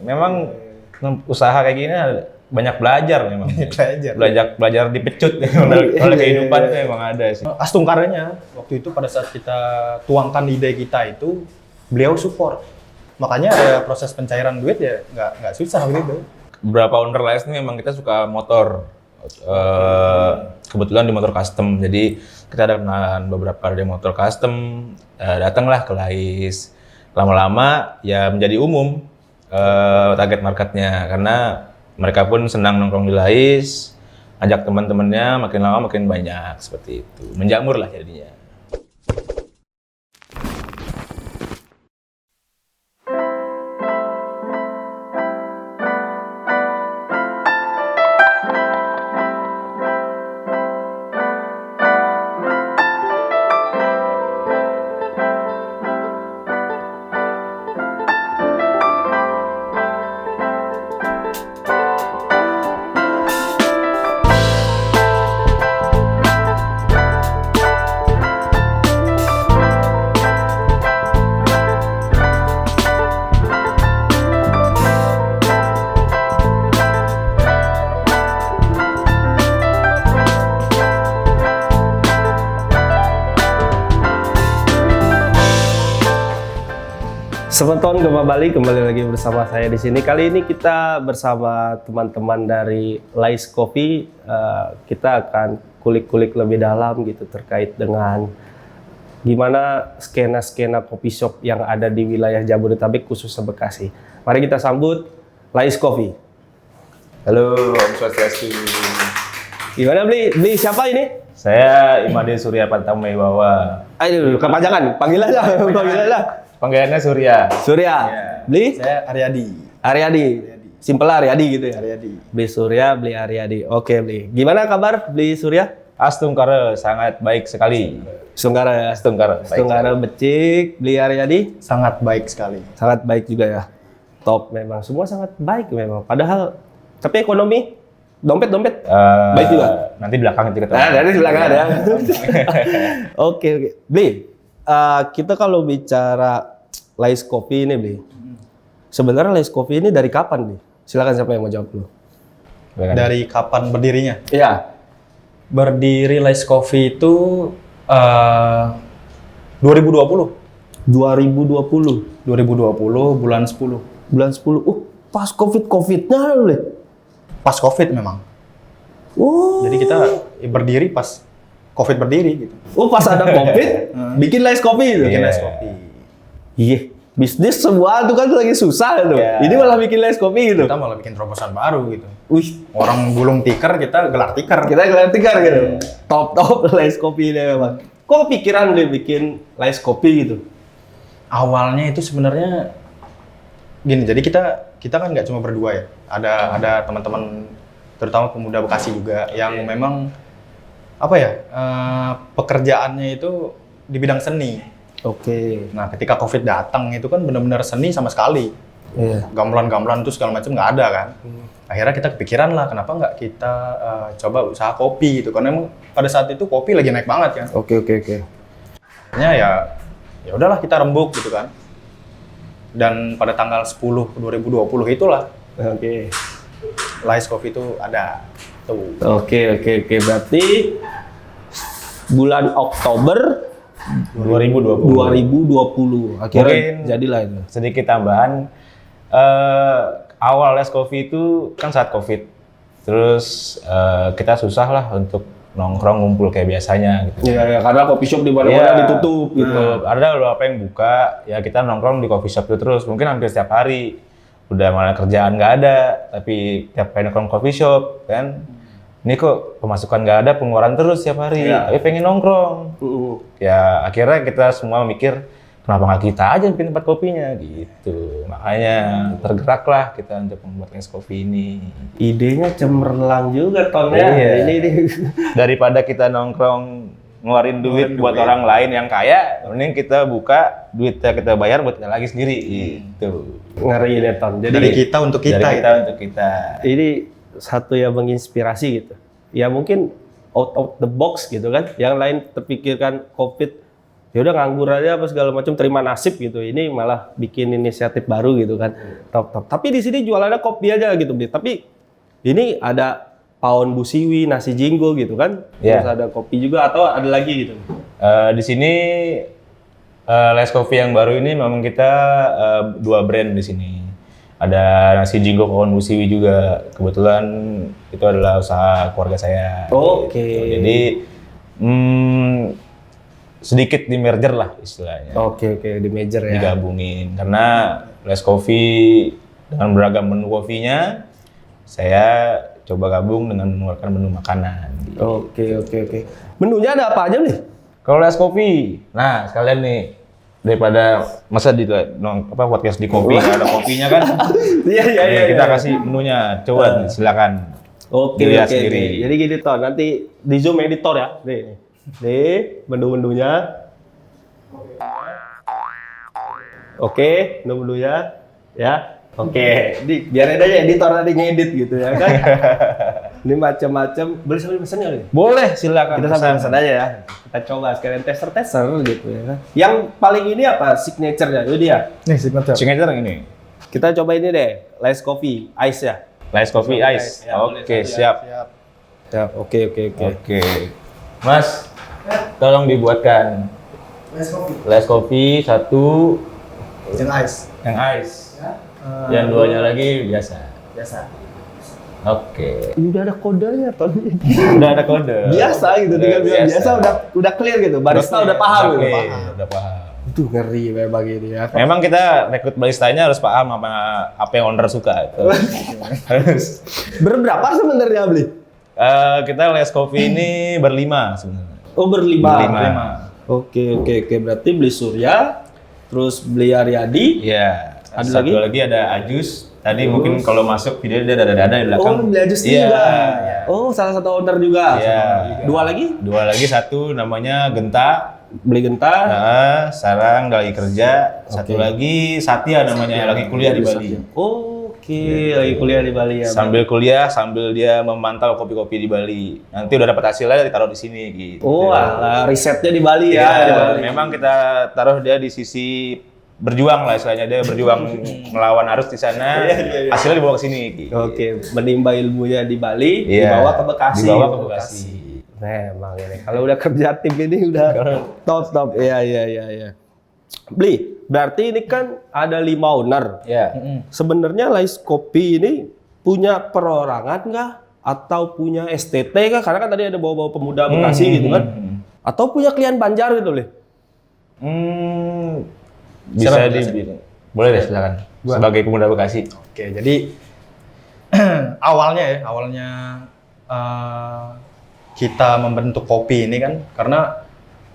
Memang usaha kayak gini banyak belajar memang. belajar dipecut oleh kehidupan itu emang ada sih. Astungkaranya waktu itu pada saat kita tuangkan ide kita itu beliau support. Makanya ada proses pencairan duit ya nggak susah gitu. Beberapa owner Lais ini memang kita suka motor. Kebetulan di motor custom, jadi kita ada kenalan beberapa dari motor custom, datanglah ke Lais. Lama-lama ya menjadi umum target marketnya, karena mereka pun senang nongkrong di Lais, ajak teman-temannya, makin lama makin banyak, seperti itu. Menjamur lah jadinya. Sobat Ton Gempa Bali, kembali lagi bersama saya di sini. Kali ini kita bersama teman-teman dari Lais Coffee. Kita akan kulik-kulik lebih dalam gitu terkait dengan gimana skena-skena coffee shop yang ada di wilayah Jabodetabek khususnya Bekasi. Mari kita sambut Lais Coffee. Halo, Om Swastiastu. Gimana beli siapa ini? Saya Imade Surya Pantamewawa. Ayo kepanjangan, panggil aja. Panggilannya Surya. Surya. Ya. Beli? Saya Aryadi. Aryadi. Simpel Aryadi gitu ya. Aryadi. Beli Surya, beli Aryadi. Oke, beli. Gimana kabar beli Surya? Astungkara sangat baik sekali. Sunggara ya. Astungkara. Sunggara becik, beli Aryadi Sangat baik sekali. sangat baik juga ya. Top memang, semua sangat baik memang. Padahal tapi ekonomi dompet baik juga. Nanti belakang itu kita. Nah, dari belakang ada. Oke. Beli. Kita kalau bicara Lais Coffee ini, Bli. Sebenarnya Lais Coffee ini dari kapan, Bli? Silakan siapa yang mau jawab dulu. Dari kapan berdirinya? Iya. Berdiri Lais Coffee itu 2020. 2020. 2020 bulan 10. Bulan 10. Pas Covid-Covidnya loh, Bli. Pas Covid memang. Oh. Jadi kita berdiri pas Covid berdiri gitu. Oh, pas ada Covid, bikin Lais Coffee gitu. Bikin Iya. Lais Coffee. Iya, bisnis semua itu kan lagi susah tuh. Iya. Ini malah bikin Lais Coffee gitu. Kita malah bikin terobosan baru gitu. Wih, Orang gulung tikar, kita gelar tikar. kita kelihatan tikar gitu. Top Lais Coffee ini memang. Kok kepikiran deh bikin Lais Coffee gitu? Awalnya itu sebenarnya gini, jadi kita kan nggak cuma berdua ya. Ada teman-teman, terutama pemuda Bekasi juga yang memang apa ya, pekerjaannya itu di bidang seni. Oke. Nah, ketika Covid datang itu kan benar-benar seni sama sekali. Iya. Gamelan-gamelan itu segala macam nggak ada kan. Akhirnya kita kepikiran lah, kenapa nggak kita coba usaha kopi gitu. Karena emang pada saat itu kopi lagi naik banget kan. Oke. Akhirnya ya udahlah kita rembuk gitu kan. Dan pada tanggal 10 2020 itulah Oke. Lais Coffee itu ada. Tuh. Oke. Berarti bulan Oktober 2020 akhirnya Mungkin jadilah itu. sedikit tambahan. Awal Lais Coffee itu kan saat Covid. Terus kita susah lah untuk nongkrong ngumpul kayak biasanya gitu. Iya, karena coffee shop di mana-mana ditutup gitu. Ada beberapa yang buka, ya kita nongkrong di coffee shop itu terus. Mungkin hampir setiap hari. Udah malah kerjaan nggak ada, tapi tiap kali nongkrong coffee shop kan. Ini kok pemasukan nggak ada, pengeluaran terus setiap hari. Iya. Tapi pengen nongkrong. Ya akhirnya kita semua mikir, kenapa nggak kita aja bikin tempat kopinya gitu. Makanya tergeraklah kita untuk membuat Lais Coffee ini. Idenya cemerlang juga Tonnya. Iya. Ini. Daripada kita nongkrong ngeluarin duit buat orang lain yang kaya, mending kita buka, duitnya kita bayar buat kita lagi sendiri gitu. Ngeri deh Ton. Jadi Dari kita untuk kita. Dari kita ya. untuk kita. ini satu yang menginspirasi gitu. Ya mungkin out of the box gitu kan. Yang lain terpikirkan Covid ya udah nganggur aja apa segala macam, terima nasib gitu. Ini malah bikin inisiatif baru gitu kan. Top. Tapi di sini jualannya kopi aja gitu, Bli. Tapi ini ada pawon busiwi, nasi jinggo gitu kan. Iya. Terus ada kopi juga atau ada lagi gitu. Di sini Les Coffee yang baru ini memang kita 2 brand di sini. Ada nasi jinggo pawon busiwi juga. Kebetulan itu adalah usaha keluarga saya. Oke. Gitu. Jadi sedikit di merger lah istilahnya. Oke, di major ya. Digabungin karena Les Coffee dengan beragam menu kopinya saya coba gabung dengan mengeluarkan menu makanan. Oke. Menunya ada apa aja nih? Kalau Les Coffee, nah sekalian nih daripada masa di podcast di kopi nggak ada kopinya kan? Iya. Kita kasih menunya, coba silakan. Oke. Dilihat sendiri. Jadi gini toh, nanti di Zoom editor ya. Nih menu-menunya. Oke, menu-menunya ya. Oke, biarin aja editor nanti ngedit gitu ya kan. Ini macam-macam. Boleh sambil pesan nggak nih? Boleh, silakan. Kita sambil pesan aja ya. Kita coba sekalian tester gitu ya kan. Yang paling ini apa signature-nya? Itu dia. Nih signature. Signature yang ini. Kita coba ini deh, Lace Coffee Ice ya. Les Coffee Ice. Ya, Oke, siap. Ya, oke. Oke. Mas, tolong dibuatkan Les Coffee 1 Yang ice. yang ice. Yang 2-nya lagi biasa. Oke. Ini udah ada kodenya, Ton. Udah ada kode. Biasa gitu, tinggal bilang biasa udah clear gitu. Barista udah paham gitu. Udah paham. Itu ngeri memang ini ya. Memang kita rekrut baristanya harus paham apa yang owner suka. Harus. Berberapa sebenarnya beli? Kita Les Coffee ini berlima sebenarnya. Oh, berlima. Berlima. Oke. Berarti beli Surya, terus beli Aryadi. Iya. Ada Satu lagi? lagi ada Ajus. Tadi mungkin kalau masuk video dia ada di belakang. Oh, beli Ajus Iya. juga. Oh, salah satu owner juga. Iya. Dua lagi? Dua lagi, satu namanya Genta. Beli Genta. Nah, sekarang lagi kerja. Satu lagi Satya namanya, lagi kuliah di Bali. Oke, lagi kuliah di Bali ya. Sambil kuliah, sambil dia memantau kopi-kopi di Bali. Nanti udah dapat hasilnya ditaruh di sini gitu. Oh, alah, risetnya di Bali ya. Iya, Di Bali. memang kita taruh dia di sisi berjuang lah istilahnya, dia berjuang melawan arus di sana. Hasilnya dibawa ke sini. Gitu. Oke, menimba ilmunya di Bali, Iya, dibawa ke Bekasi. Dibawa ke Bekasi. Memang ini. Kalau udah kerja tim ini udah top. Iya. Beli, berarti ini kan ada 5 owner. Ya. Sebenarnya Lace Coffee ini punya perorangan nggak? Atau punya STT kah? Karena kan tadi ada bawa-bawa pemuda Bekasi gitu kan. Atau punya klien Banjar gitu, Le? Bisa dibilang. Boleh deh, silakan. Sebagai pemuda Bekasi. Oke, jadi awalnya kita membentuk kopi ini kan karena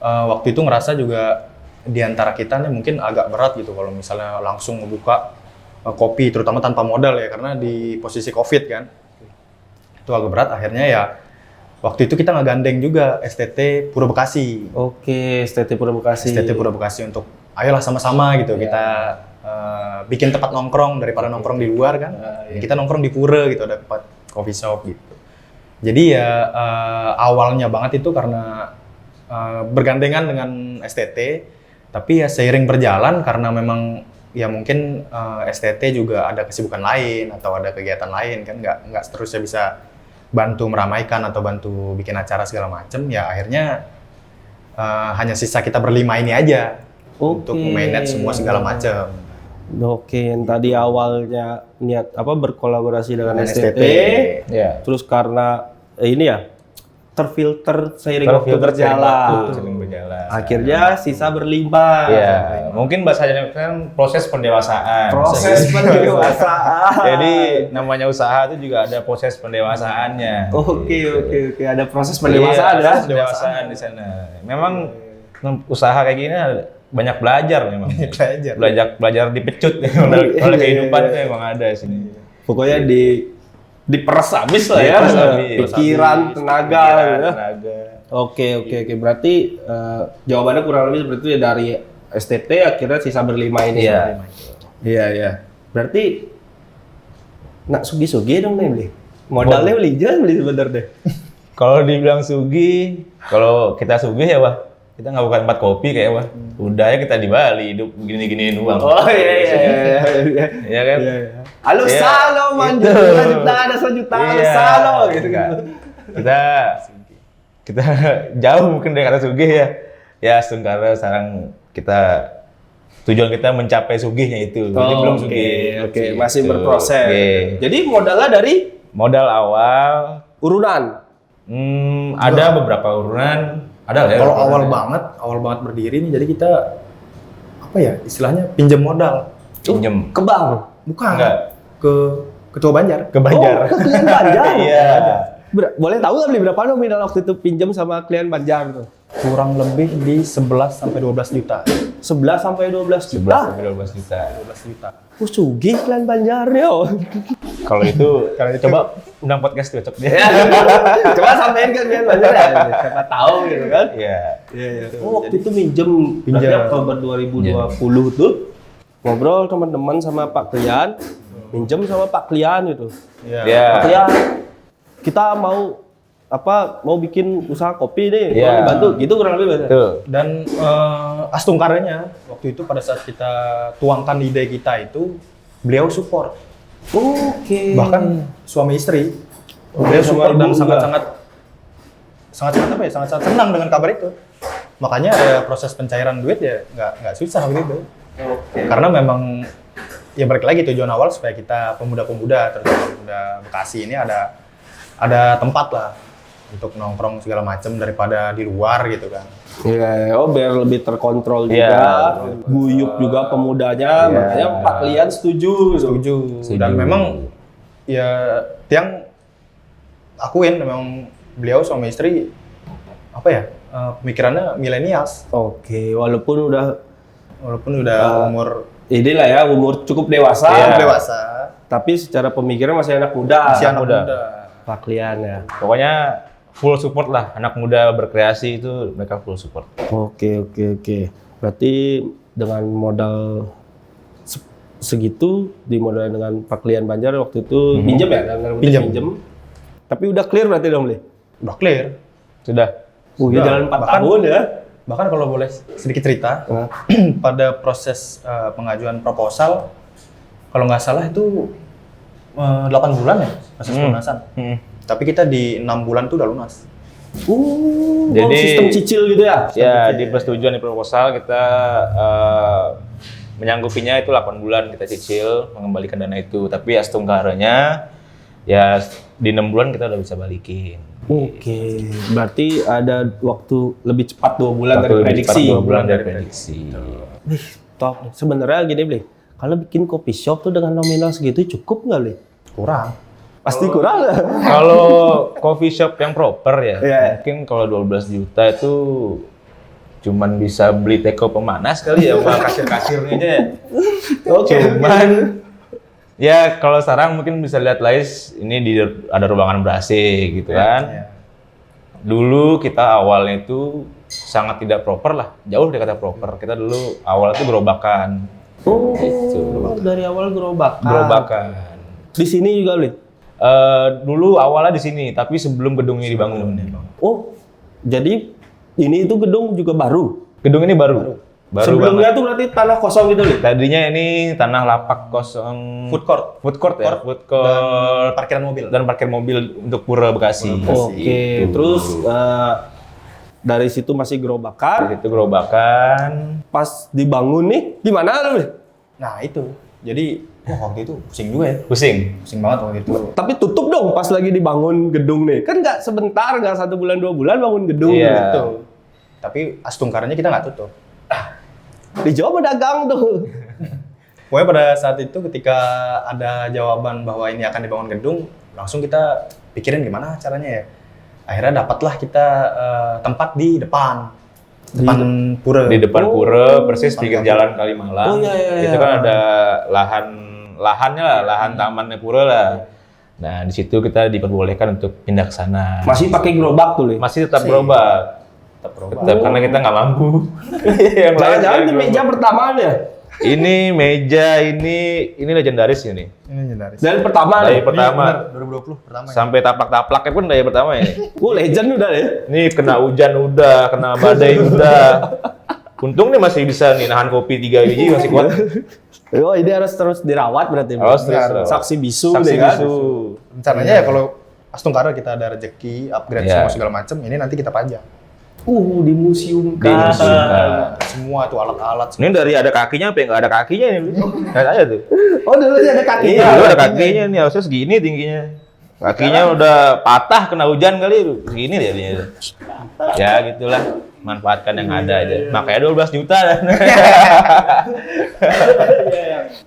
waktu itu ngerasa juga di antara kita nih mungkin agak berat gitu kalau misalnya langsung ngebuka kopi terutama tanpa modal ya karena di posisi Covid kan. Itu agak berat, akhirnya ya waktu itu kita ngegandeng juga STT Pura Bekasi. Oke, STT Pura Bekasi. STT Pura Bekasi untuk ayolah sama-sama gitu kita bikin tempat nongkrong daripada nongkrong di luar kan. Kita nongkrong di Pura gitu, ada tempat coffee shop gitu. Jadi ya awalnya banget itu karena bergandengan dengan STT, tapi ya seiring berjalan karena memang ya mungkin STT juga ada kesibukan lain atau ada kegiatan lain kan nggak seterusnya bisa bantu meramaikan atau bantu bikin acara segala macem, ya akhirnya hanya sisa kita berlima ini aja untuk manage semua segala macem. Oke, yang tadi awalnya niat berkolaborasi dengan STT, Ya. terus karena ini ya terfilter seiring waktu berjalan. Akhirnya sisa berlima. Ya, mungkin bahasanya kan proses pendewasaan. Proses pendewasaan. Jadi namanya usaha itu juga ada proses pendewasaannya. Oke. Ada proses pendewasaan ya. Pendewasaan di sana. Memang usaha kayak gini banyak belajar memang. Belajar dipecut oleh kehidupan itu memang ada di sini. Pokoknya diperes habis lah ya. Pikiran, tenaga. Oke. Berarti jawabannya kurang lebih seperti itu ya, dari STT akhirnya sisa berlima ini. Iya. Berarti nak sugi-sugi dong nih beli. Modalnya beli sebentar deh. Kalau dibilang sugi, kalau kita sugih ya, Wah. kita nggak buka tempat kopi kayak wah udah ya kita di Bali hidup gini-giniin uang. Oh iya. Iya kan? Halo Iya. Salo, manjur Itu. juta ada sejuta, halo Iya. Salo gitu Enggak. kan. Kita jauh mungkin dari kata sugih ya. Ya sekarang tujuan kita mencapai sugihnya itu. Jadi belum sugih. Oke, masih Gitu. berproses. Oke. Jadi modalnya dari Modal awal urunan. ada beberapa urunan. Ada lah ya. Kalau urunan awal banget berdiri nih, jadi kita apa ya istilahnya pinjam modal. pinjem Ke bank. Bukan. Enggak. Ke Ketua Banjar. ke Banjar. Oh, ke klien Banjar. Iya. Boleh tahu nggak beli berapa nominal waktu itu pinjam sama klien Banjar tuh? Kurang lebih di 11 sampai 12 juta. 11 sampai 12 11 juta. sampai 12 juta. 12 juta. Sugih klien Banjar yo. Kalau itu coba undang podcast tuh cocok dia. Coba sampein ke klien Banjar ya. Siapa tahu gitu kan. Iya. Oh, waktu itu minjem Pinjam. Oktober 2020 tuh ngobrol teman-teman sama Pak Klian, minjem sama Pak Klian gitu. Iya. Iya. Pak Klian, kita mau bikin usaha kopi nih, Iya. mau dibantu gitu kurang lebih bahasa. Tuh. Dan astungkaranya waktu itu pada saat kita tuangkan ide kita itu beliau support. Oke. Bahkan suami istri beliau support dan sangat-sangat apa ya sangat-sangat senang dengan kabar itu. Makanya proses pencairan duit ya nggak susah begitu. Karena memang ya balik lagi tujuan awal supaya kita pemuda-pemuda terutama pemuda Bekasi ini ada tempat lah untuk nongkrong segala macam daripada di luar gitu kan. Iya, oh biar lebih terkontrol Iya. juga, guyup juga pemudanya, Iya. makanya Pak Klian setuju. Setuju. Dan memang ya tiang akuin memang beliau suami istri apa ya pemikirannya milenials Oke, walaupun udah umur inilah ya umur cukup dewasa, Iya. dewasa tapi secara pemikiran masih anak muda. masih anak muda. muda. Pak Klian ya. Pokoknya full support lah, anak muda berkreasi itu mereka full support. Oke. Berarti dengan modal segitu dimodalin dengan Pak Klian Banjar waktu itu pinjam ya, dalam Pinjam. pinjam. Tapi udah clear berarti dong, Li? Udah clear. Sudah. Udah jalan 4 tahun ya. Bahkan kalau boleh sedikit cerita, Nah. pada proses pengajuan proposal, kalau nggak salah itu 8 bulan ya proses pelunasan. Tapi kita di 6 bulan tuh udah lunas. Jadi- sistem cicil gitu ya? Ya di persetujuan di proposal kita menyanggupinya itu 8 bulan kita cicil mengembalikan dana itu. Tapi astungkaranya ya di 6 bulan kita udah bisa balikin. Oke, berarti ada waktu lebih cepat 2 bulan dari Lebih cepat prediksi. 2 bulan dari prediksi. Wih, top. Sebenarnya gini, Bli. Kalau bikin kopi shop tuh dengan nominal segitu cukup nggak, Bli? Kurang. Pasti kurang lah. Kalau coffee shop yang proper ya, Iya. mungkin kalau 12 juta itu cuman bisa beli teko pemanas kali ya sama kasir-kasirnya aja. Cuman ya kalau sekarang mungkin bisa lihat Lais ini ada ruangan ber-AC gitu kan. Ya. Dulu kita awalnya itu sangat tidak proper lah, jauh dari kata proper. Kita dulu awalnya itu gerobakan. Oh, Gitu. dari awal gerobakan. Gerobakan. Di sini juga, Bli? Dulu awalnya di sini, tapi sebelum gedungnya dibangun. Oh, jadi ini itu gedung juga baru? Gedung ini baru. Baru Sebelumnya banget. tuh berarti tanah kosong gitu, Bli? Tadinya ini tanah lapak kosong. Food court. Food court ya. Food Dan court parkiran mobil. dan parkir mobil untuk Pura Bekasi. Oke, Gitu. terus dari situ masih gerobakan. Itu gerobakan. Pas dibangun nih, gimana, Bli? Nah itu. Jadi waktu itu pusing juga ya. Pusing. Pusing banget waktu itu. Tapi tutup dong pas lagi dibangun gedung nih. Kan nggak sebentar, nggak 1 bulan 2 bulan bangun gedung Iya. gitu. Tapi astungkaranya kita nggak tutup. Dijual dagang tuh. Pokoknya pada saat itu ketika ada jawaban bahwa ini akan dibangun gedung, langsung kita pikirin gimana caranya ya. Akhirnya dapatlah kita tempat di depan pura. Di depan Oh, Pura, persis pinggir Pantai. jalan Kalimalang. Oh, iya. Itu kan ada lahannya lah, lahan tamannya Pura lah. Nah, di situ kita diperbolehkan untuk pindah ke sana. Masih pakai gerobak tuh, Li. Masih tetap gerobak. Tetap berubah. Tetap karena kita nggak mampu. Yang lain Jangan-jangan di gerobak. meja pertamanya. Ini meja ini legendaris ini. Ini legendaris. Dari pertama Dari nih. pertama Iya, benar, 2020 pertama ya. sampai taplak-taplaknya pun dari pertama ini. Legend udah deh. Ini kena hujan udah, kena badai udah. Untung nih masih bisa nih nahan kopi 3 biji masih kuat. Oh, ini harus terus dirawat berarti. Harus terus Iya, rawat. Saksi bisu Saksi nih kan. bisu. Rencananya ya kalau Astungkara kita ada rezeki, upgrade Iya. semua segala macam, ini nanti kita pajang. Di museum Di museum. Nah, Semua tuh alat-alat. ini dari ada kakinya sampai nggak ada kakinya ini. Kayak aja tuh. Oh, dulu ada kakinya. Iya, dulu ada kakinya nih, harusnya segini tingginya. Kakinya udah patah kena hujan kali, segini dia. Ya gitulah, manfaatkan yang ada aja. Makanya 12 juta.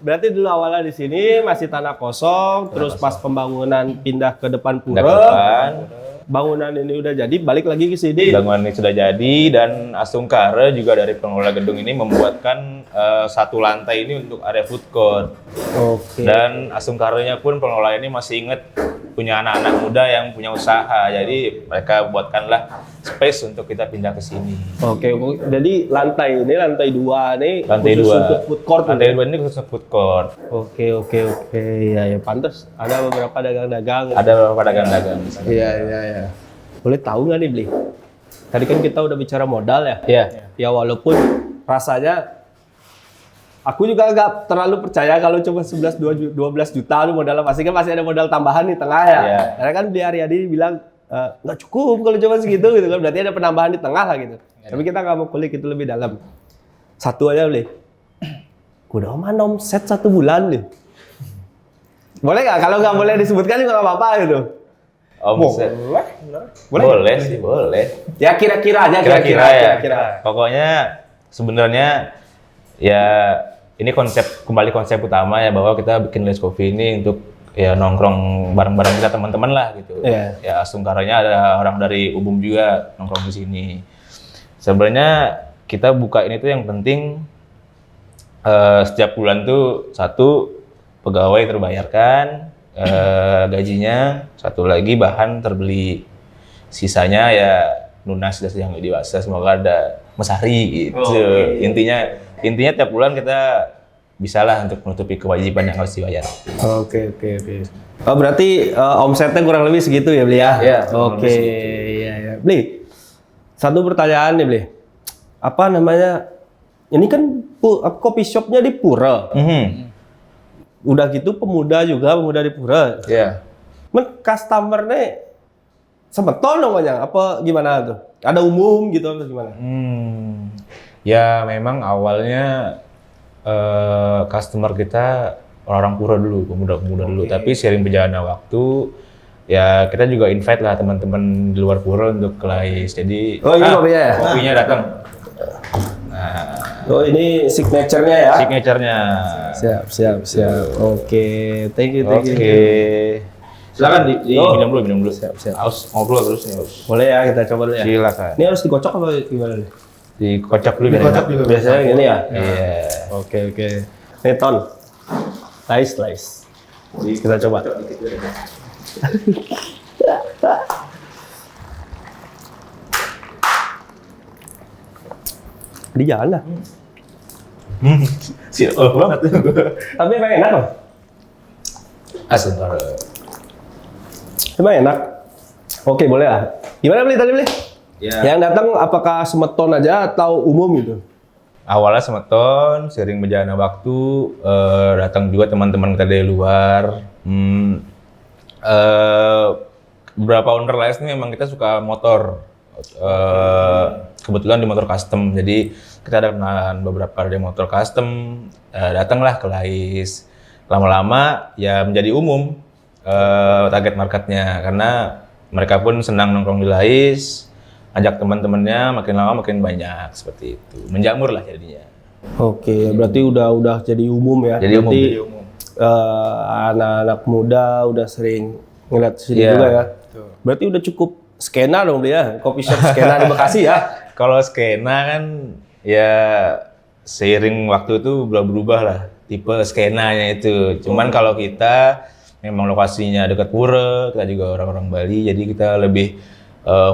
Berarti dulu awalnya di sini masih tanah kosong, terus pas pembangunan pindah ke depan pura. Depan, Bangunan ini udah jadi, balik lagi ke sini. bangunan ini sudah jadi dan Astungkara juga dari pengelola gedung ini membuatkan satu lantai ini untuk area food court. Oke. Dan Astungkaranya pun pengelola ini masih ingat punya anak-anak muda yang punya usaha. Jadi mereka buatkanlah space untuk kita pindah ke sini. Oke, jadi lantai 2 nih Lantai khusus 2. untuk food court. Lantai 2 ini khusus food court. Oke. Ya pantas. Ada beberapa dagang-dagang. Ada beberapa dagang-dagang di sini. Iya. Boleh tahu nggak nih, Bli? Tadi kan kita udah bicara modal ya. Iya. Ya walaupun rasanya aku juga agak terlalu percaya kalau cuma 12 juta lu modalnya, pasti kan masih ada modal tambahan di tengah ya. Iya. Karena kan Bli Aryadi bilang nggak cukup kalau cuma segitu gitu kan, berarti ada penambahan di tengah lah gitu. Tapi kita nggak mau kulik itu lebih dalam. Satu aja Bli. Udah mana omset 1 bulan nih? Boleh nggak? Kalau nggak boleh disebutkan juga nggak apa-apa gitu. Omset. Boleh sih, boleh. Ya kira-kira aja. Kira-kira ya. Kira-kira. Pokoknya sebenarnya ya ini kembali konsep utama ya, bahwa kita bikin Let's Coffee ini untuk ya nongkrong bareng-bareng kita teman-teman lah gitu. Iya. Ya Astungkaranya ada orang dari Ubum juga nongkrong di sini. Sebenarnya kita buka ini tuh yang penting setiap bulan tuh satu pegawai terbayarkan gajinya, satu lagi bahan terbeli, sisanya ya lunas yang dewasa, semoga ada mesari gitu. Oke. Intinya tiap bulan kita bisalah untuk menutupi kewajiban yang harus dibayar. Oke. Oh berarti omsetnya kurang lebih segitu ya Bli ya? Iya, Oke, kurang lebih iya. Bli, satu pertanyaan nih Bli. Apa namanya? Ini kan coffee shopnya di Pura. Udah gitu pemuda di Pura. Iya. Men customer-nya semeton dong banyak? Apa gimana tuh? Ada umum gitu atau gimana? Ya memang awalnya customer kita orang-orang Pura dulu, pemuda-pemuda dulu. Tapi seiring berjalannya waktu, ya kita juga invite lah teman-teman di luar Pura untuk ke Lais. Jadi Oh, ini kopinya ya? kopinya datang. Oh ini signature-nya ya? Signature-nya. Siap. Oke, thank you. Oke. Silakan minum dulu. Siap. Haus ngobrol terus nih, Haus. Boleh ya kita coba dulu ya? Silakan. Ini harus dikocok apa gimana nih? Dikocok dulu biar Dikocok enak. juga. Biasanya gini ya? Iya. Oke. Ini ton. Slice. Kita coba. Di jalan lah. Siap banget. Tapi emang enak loh. Astungkara. Emang enak. Oke, boleh lah. Gimana Bli tadi Bli? Ya. Yang datang apakah semeton aja atau umum gitu? Awalnya semeton, sering berjalannya waktu, datang juga teman-teman kita dari luar. Beberapa owner Lais ini memang kita suka motor. Kebetulan di motor custom, jadi kita ada kenalan beberapa dari motor custom, datanglah ke Lais. Lama-lama ya menjadi umum target marketnya, karena mereka pun senang nongkrong di Lais, ajak teman-temannya, makin lama makin banyak, seperti itu. Menjamur lah jadinya. Oke, berarti udah jadi umum ya. Jadi umum. Berarti, anak-anak muda udah sering ngeliat sini Iya. juga ya. Berarti udah cukup skena dong dia, coffee shop skena di Bekasi ya. Kalau skena kan ya seiring waktu itu berubah lah tipe skenanya itu. Cuman kalau kita memang lokasinya dekat Pura, kita juga orang-orang Bali, jadi kita lebih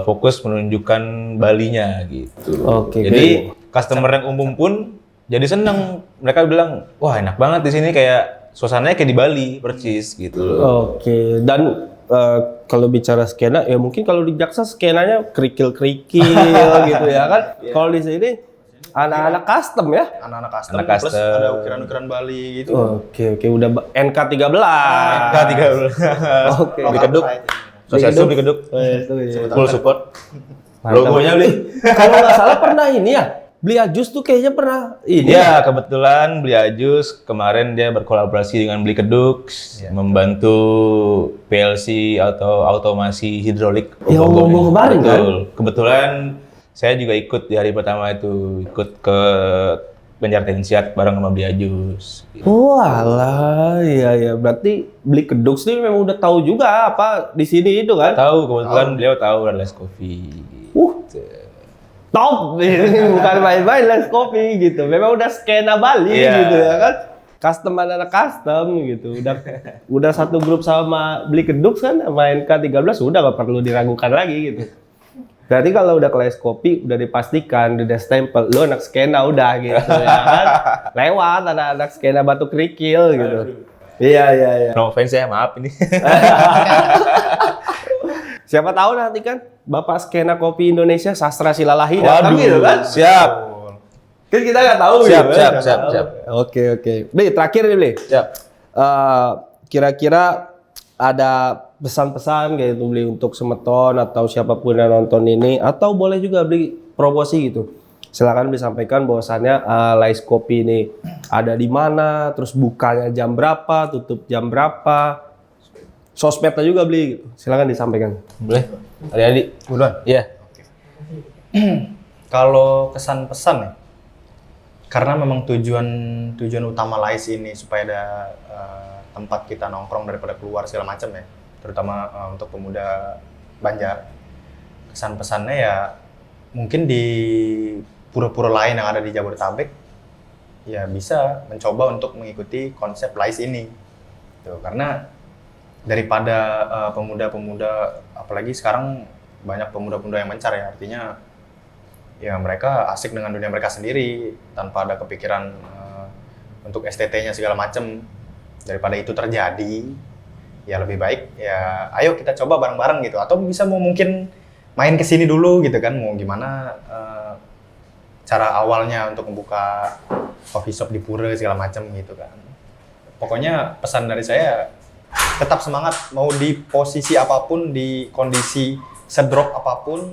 fokus menunjukkan Balinya gitu. Oke, Jadi customer yang umum pun jadi seneng. Mereka bilang, wah enak banget di sini, kayak suasananya kayak di Bali persis gitu loh. Oke, dan kalau bicara skena, ya mungkin kalau di Jaksa skenanya kerikil-kerikil gitu ya kan. Kalau di sini anak-anak custom ya. Anak-anak custom, Anak plus custom. ada ukiran-ukiran Bali gitu. Oke, udah NK13. K3 Oke. Beli keduk. Sosial beli keduk. Full support. Logonya beli. Kalau nggak salah pernah ini ya, Beli Ajus tuh kayaknya pernah ini. Iya, kebetulan Beli Ajus kemarin dia berkolaborasi dengan Beli Keduk, membantu PLC atau otomasi hidrolik. Yang ngomong kemarin kan? Betul. Kebetulan saya juga ikut di hari pertama itu, ikut ke Banjar Tensiat bareng sama Beli Ajus. Walah, iya. Berarti Beli Keduk sih memang udah tahu juga apa di sini itu kan? Tahu, kebetulan beliau tahu ada Les Coffee. Top, ini bukan main-main Les Coffee gitu. Memang udah skena Bali Iya. gitu ya kan. Custom anak custom gitu. Udah satu grup sama Beli Keduk kan, main K13 udah gak perlu diragukan lagi gitu. Berarti kalau udah ke Les Coffee udah dipastikan, udah stempel, lu anak skena udah gitu ya kan. Lewat anak-anak skena Batu Kerikil gitu. Iya. No offense ya, maaf ini. Siapa tahu nanti kan Bapak skena kopi Indonesia Sastra Silalahi datang gitu kan? Siap. Kan kita nggak tahu Siap, gitu. siap. Oke. Bli, terakhir nih Bli. Siap. Kira-kira ada pesan-pesan kayak itu Bli untuk Semeton atau siapapun yang nonton ini, atau boleh juga Bli promosi gitu. Silakan Bli sampaikan bahwasannya Lais Kopi ini ada di mana, terus bukanya jam berapa, tutup jam berapa. Sosmednya juga Bli, gitu. Silakan disampaikan. Boleh. Adik-adik. Duluan. Iya. Kalau kesan-pesan ya, karena memang tujuan utama Lais ini supaya ada tempat kita nongkrong daripada keluar segala macam ya, terutama untuk pemuda Banjar. Kesan-pesannya ya mungkin di pura-pura lain yang ada di Jabodetabek ya bisa mencoba untuk mengikuti konsep Lais ini. Tuh, karena daripada pemuda-pemuda, apalagi sekarang banyak pemuda-pemuda yang mencar ya, artinya ya mereka asik dengan dunia mereka sendiri tanpa ada kepikiran untuk STT-nya segala macem. Daripada itu terjadi, ya lebih baik ya ayo kita coba bareng-bareng gitu, atau bisa mau mungkin main ke sini dulu gitu kan, mau gimana cara awalnya untuk membuka coffee shop di Pura segala macem gitu kan. Pokoknya pesan dari saya, tetap semangat, mau di posisi apapun, di kondisi sedrop apapun,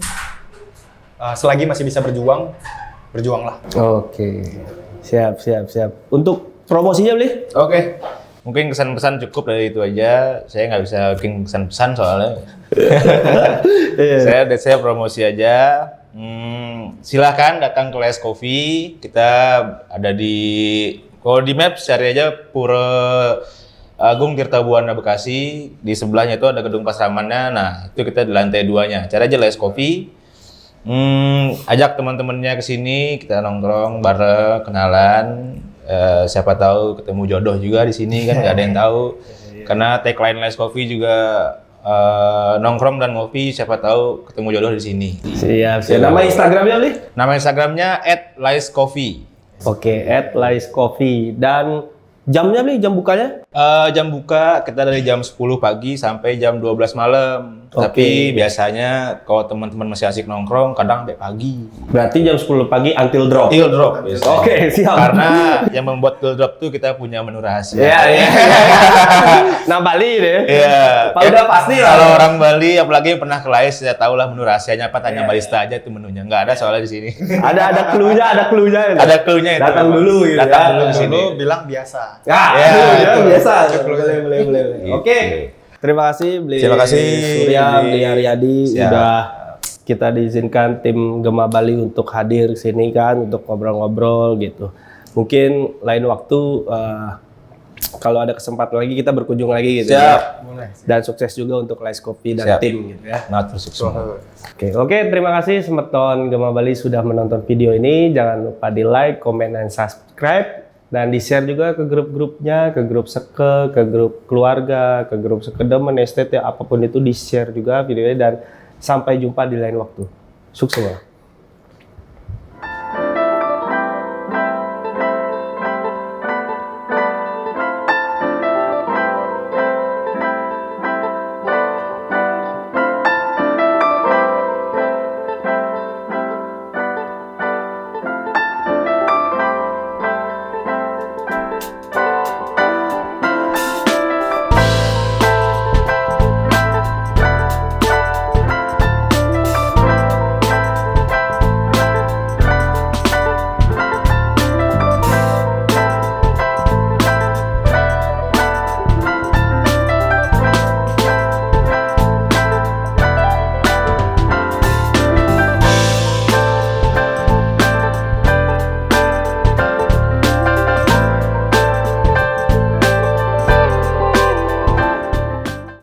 selagi masih bisa berjuang, berjuanglah. Oke. Siap. Untuk promosinya Bli? Oke. Mungkin kesan-pesan cukup dari itu aja. Saya nggak bisa bikin kesan-pesan soalnya. Saya promosi aja. Silahkan datang ke Les Coffee. Kita ada kalau di Maps cari aja Pura Agung Tirta Buana Bekasi. Di sebelahnya itu ada gedung Pasramannya. Nah, itu kita di lantai 2-nya. Cari aja Les Coffee. Ajak teman-temannya ke sini, kita nongkrong bareng, kenalan. Siapa tahu ketemu jodoh juga di sini kan, nggak ada yang tahu. Karena tagline Les Coffee juga nongkrong dan ngopi, siapa tahu ketemu jodoh di sini. Siap. Nama Instagramnya Bli? Nama Instagramnya @laiscoffee. Oke, @laiscoffee. Dan jamnya Bli, jam bukanya? Jam buka kita dari jam 10 pagi sampai jam 12 malam. Oke. Tapi biasanya kalau teman-teman masih asik nongkrong, kadang sampai pagi. Berarti jam 10 pagi until drop? Till drop biasanya. Oke, siap. Karena yang membuat till drop tuh kita punya menu rahasia. Iya. Nah, Bali deh. Iya. Udah pasti lah. Kalau orang Bali, apalagi yang pernah ke Lais, ya tahu lah menu rahasianya apa. Tanya barista aja itu menunya. Nggak ada soalnya di sini. Ada clue-nya. Ada clue-nya itu. Datang dulu gitu Datang ya. dulu ke sini. Lu bilang biasa. Ya, itu. biasa. Boleh. Oke. Terima kasih Bli. Terima kasih, Surya, Bli. Bli Aryadi. Siap. Udah kita diizinkan tim Gema Bali untuk hadir ke sini kan, untuk ngobrol-ngobrol gitu. Mungkin lain waktu kalau ada kesempatan lagi kita berkunjung lagi gitu. Siap. Ya. Dan sukses juga untuk Lais Coffee dan Siap. tim gitu ya. Sangat bersukses. Oke, terima kasih Semeton Gema Bali sudah menonton video ini. Jangan lupa di like, comment, dan subscribe. Dan di-share juga ke grup-grupnya, ke grup seke, ke grup keluarga, ke grup sekedemen, STT, apapun itu di-share juga videonya. Dan sampai jumpa di lain waktu. Sukses.